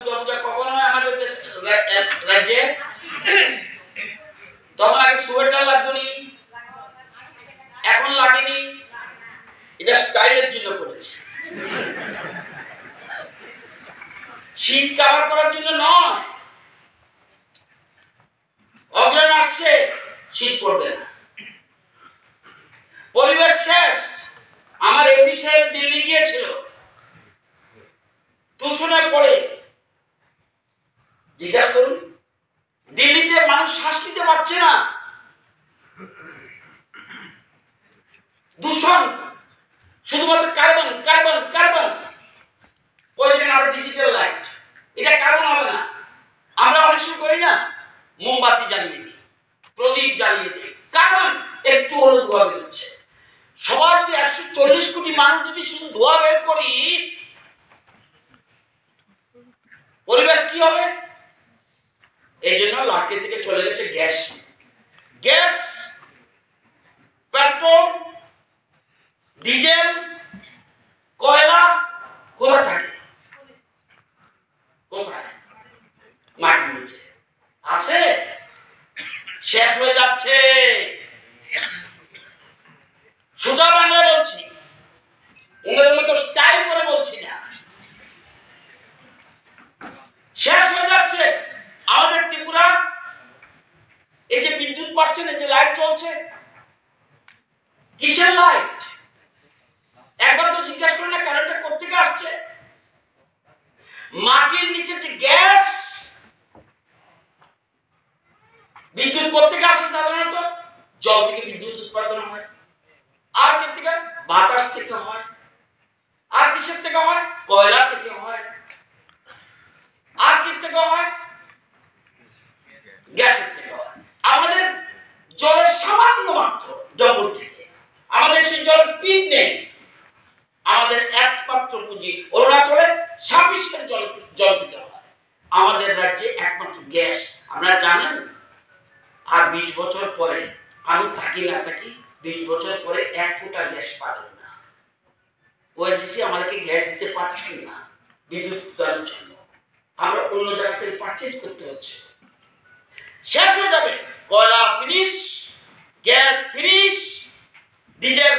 কখনো আমাদের রাজ্যে তখন আগে সোয়েটার লাগতো নি, এখন লাগেনি, এটা স্টাইলের জন্য করেছে, শীত কাভার করার জন্য নয়। অগ্রহণ আসছে, শীত পড়বে না। পরিবেশ শেষ। আমার এমডি সাহেব দিল্লি গিয়েছিল, দূষণে পড়ে। জিজ্ঞাসা করুন, দিল্লিতে মানুষ শ্বাস নিতে পারছে না, দূষণ, শুধুমাত্র কার্বন কার্বন কার্বন। ওই দেখেন আমরা ডিজিটাল লাইট, এটা কার্বন হবে না। আমরা অনেক সময় করি না, মোমবাতি জ্বালিয়ে দিই, প্রদীপ জ্বালিয়ে দিই, কার্বন একটু হলো ধোঁয়া বেরোচ্ছে। সবাই যদি 140 কোটি মানুষ যদি শুধু ধোঁয়া বের করি, পরিবেশ কি হবে? এই জন্য লাকড়ি থেকে চলে গেছে গ্যাস। গ্যাস, পেট্রোল, ডিজেল, কয়লা কোথায় থাকে? কোথায়? মাটির নিচে আছে, শেষ হয়ে যাচ্ছে। সোজা বাংলা বলছি, ওদের মতো স্টাইল করে বলছি না। শেষ হয়ে যাচ্ছে আমাদের ত্রিপুরা। এই যে বিদ্যুৎ পাচ্ছেন, এই যে লাইট চলছে, কিসের লাইট? একবার তো জিজ্ঞাসা করে না কারেন্টটা কোথেকে আসছে? মাটির নিচে যে গ্যাস, বিদ্যুৎ কোথেকে আসে? সাধারণত জল থেকে বিদ্যুৎ উৎপাদন হয়। আর কে থেকে? বাতাস থেকে হয়। আর কিসের থেকে হয়? কয়লা থেকে হয়। আর কি থেকে হয়? গ্যাসের থেকে হয়। আমাদের জলের সামান্য মাত্র ডবল থেকে। আমাদের সেই জলের স্পিড নেই। আমাদের একমাত্র পুঁজি অরুণাচলে সাফিসিয়েন্ট জল থেকে হয়। আমাদের রাজ্যে একমাত্র গ্যাস। আপনারা জানেন, আর 20 বছর পরে, আমি থাকি না থাকি, 20 বছর পরে 1 ফোঁটা গ্যাস পাবেন না। ওএনজিসি আমাদেরকে গ্যাস দিতে পারছেন না বিদ্যুৎ উৎপাদনের জন্য। আমরা অন্য জায়গা থেকে পারচেজ করতে হচ্ছে। শেষ হয়ে যাবে। কয়লা finish, gas finish, diesel,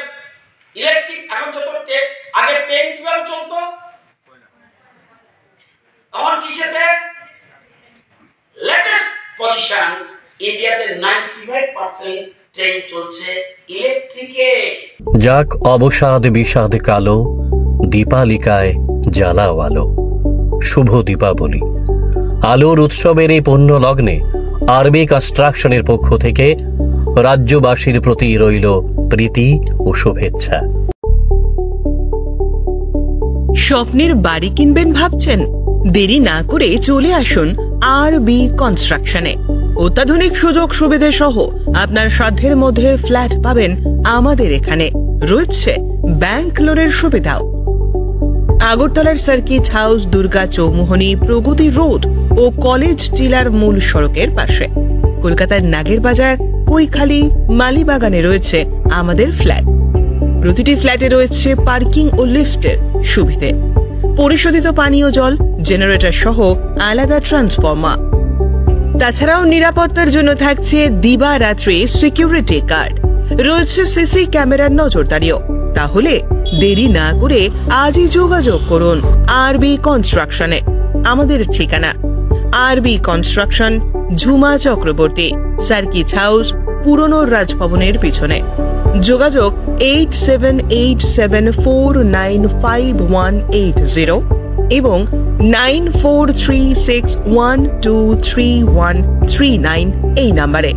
electric. এখন যত আগে ট্রেন কিভাবে চলতো, এখন কিসেতে? লেটেস্ট পজিশন, ইন্ডিয়াতে 95% ট্রেন চলছে ইলেকট্রিকে। যাক অবসাদ বিষাদ কালো, দীপালিকায় জ্বালাও আলো। শুভ দীপাবলি। আলোর উৎসবের এই পুণ্য লগ্নে আরবি কনস্ট্রাকশনের পক্ষ থেকে রাজ্যবাসীর প্রতি রইল প্রীতি ও শুভেচ্ছা। স্বপ্নের বাড়ি কিনবেন ভাবছেন? দেরি না করে চলে আসুন আরবি কনস্ট্রাকশনে। অত্যাধুনিক সুযোগ সুবিধা সহ আপনার সাধ্যের মধ্যে ফ্ল্যাট পাবেন আমাদের এখানে। রয়েছে ব্যাংক লোনের সুবিধাও। আগরতলার সার্কিট হাউস, দুর্গা চৌমুহনী, প্রগতি রোড ও কলেজ টিলার মূল সড়কের পাশে। কলকাতার নাগের বাজার, কৈখালি, মালিবাগানে রয়েছে আমাদের ফ্ল্যাট। প্রতিটি ফ্ল্যাটে রয়েছে পার্কিং ও লিফটের সুবিধে, পরিশোধিত পানীয় জল, জেনারেটর সহ আলাদা ট্রান্সফরমার। তাছাড়াও নিরাপত্তার জন্য থাকছে দিবারাত্রি সিকিউরিটি গার্ড। রয়েছে সিসি ক্যামেরার নজরদারিও। তাহলে দেরি না করে আজই যোগাযোগ করুন আরবি কনস্ট্রাকশনে। আমাদের ঠিকানা আরবি construction, Jhuma Chakraborty, circuit house, পুরনো রাজভবনের পিছনে। যোগাযোগ 8787495180 এবং 9436123139 এই নাম্বারে।